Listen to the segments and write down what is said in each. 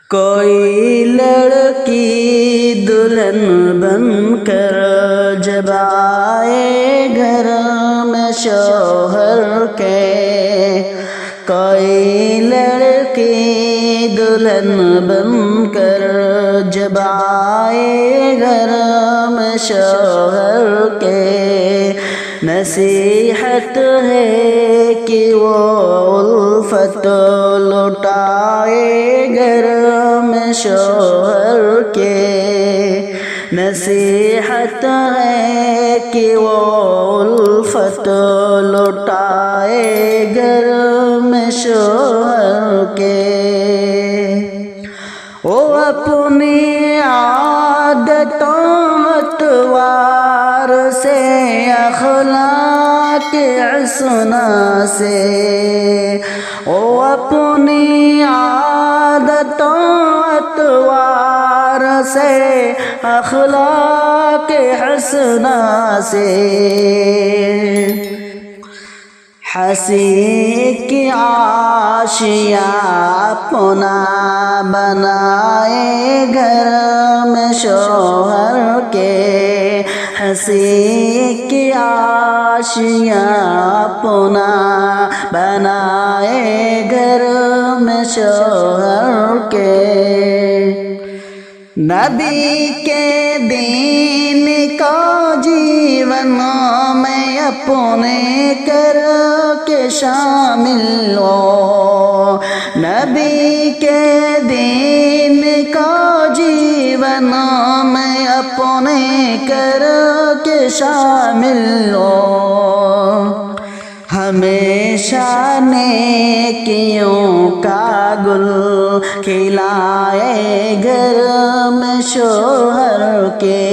کوئی لڑکی دلہن بن کر جب آئے گھر میں شوہر کے، کوئی لڑکی دلہن بن کر جب آئے گھر میں شوہر کے، نصیحت ہے کہ وہ الفت لٹائے گھر میں شوہر کے، نصیحت ہے کہ وہ الفت لٹائے گھر میں شوہر کے، وہ اپنی عادتوں اتوار سے، اخلاق حسنہ سے، وہ اپنی عادتوں اتوار سے، اخلاق حسنہ سے، ہنسی کی عاشیاں اپنا بنائے گھر میں شوہر کے، ہنسی کی عاشیاں اپنا بنائے گھر میں شوہر کے، نبی کے دین کو جیون میں اپنے کر کے شامل ہو، نبی کے دین کو جیون میں اپنے کر کے شامل ہو، ہمیشہ نیکیوں کا گل کھلائے گھر میں شوہر کے،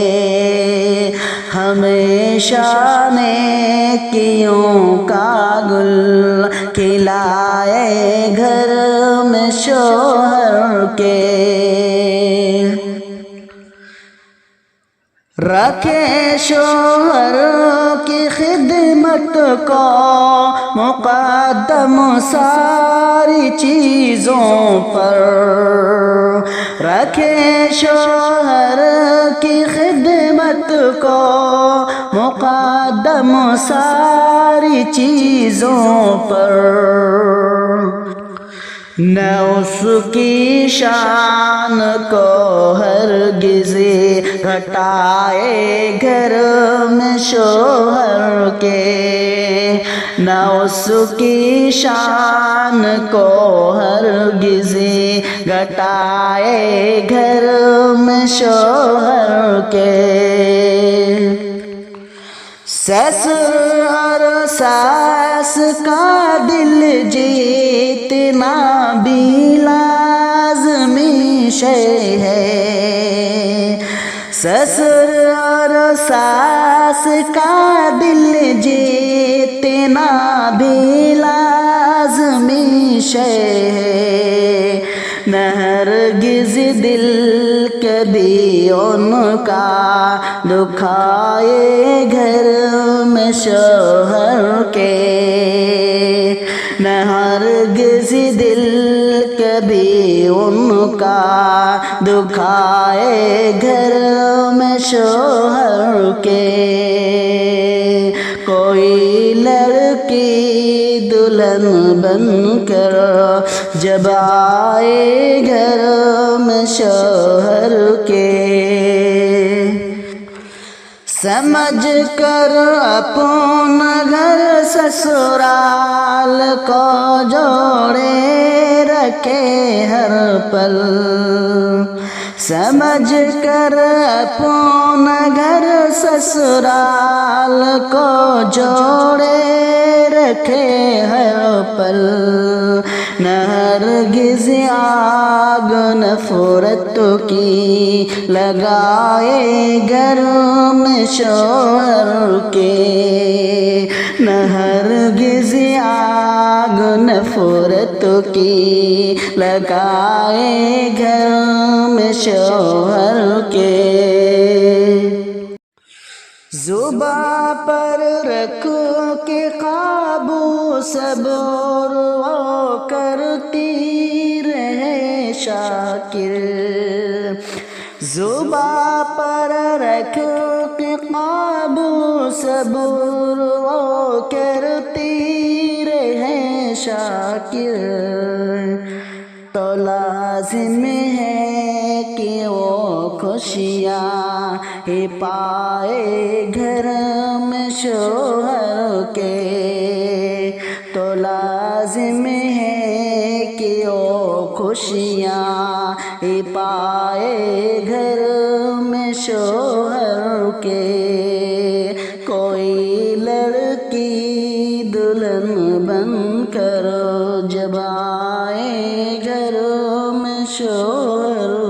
ہمیشہ نیکیوں کا گل کھلائے گھر میں شوہر کے، رکھے شوہر کی خدمت کو مقدم ساری چیزوں پر، رکھے شوہر کی خدمت کو مقدم ساری چیزوں پر، نہ اس کی شان کو ہرگز گھٹائے گھر میں شوہر کے، نہ اس کی شان کو ہرگز گھٹائے گھر میں شوہر کے، سسر اور ساس کا دل جیتنا بھی لازمی شے ہے، سسر اور ساس کا دل جیتنا بھی لازمی شے ہے، نہ ہرگز دل کبھی ان کا دکھائے گھر میں شوہر کے، نہ ہرگز دل کبھی ان کا دکھائے گھر میں شوہر کے، کوئی لڑکی دلہن بن کر جب آئے گھر میں شوہر کے، سمجھ کر اپنا گھر سسرال کو جوڑے رکھے ہر پل، سمجھ کر اپنا گھر سسرال کو جوڑے رکھے ہر پل، نہ ہرگز آگ نفرت کی لگائے گھر میں شوہر کے، نہ ہرگز آگ نفرت کی لگائے گھر میں شوہر کے، زباں پر رکھ کے قابو صبر وہ کرتی رہے شاکر زباں پر رکھ کے قابو صبر وہ کرتی رہے شاکر تو لازم ہے کہ وہ خوشیاں ہی پائے گھر میں شوہر کے تو لازم ہے کہ وہ خوشیاں ہی پائے گھر میں شوہر کے کوئی لڑکی دلہن بن کر جب آئے گھر میں شوہر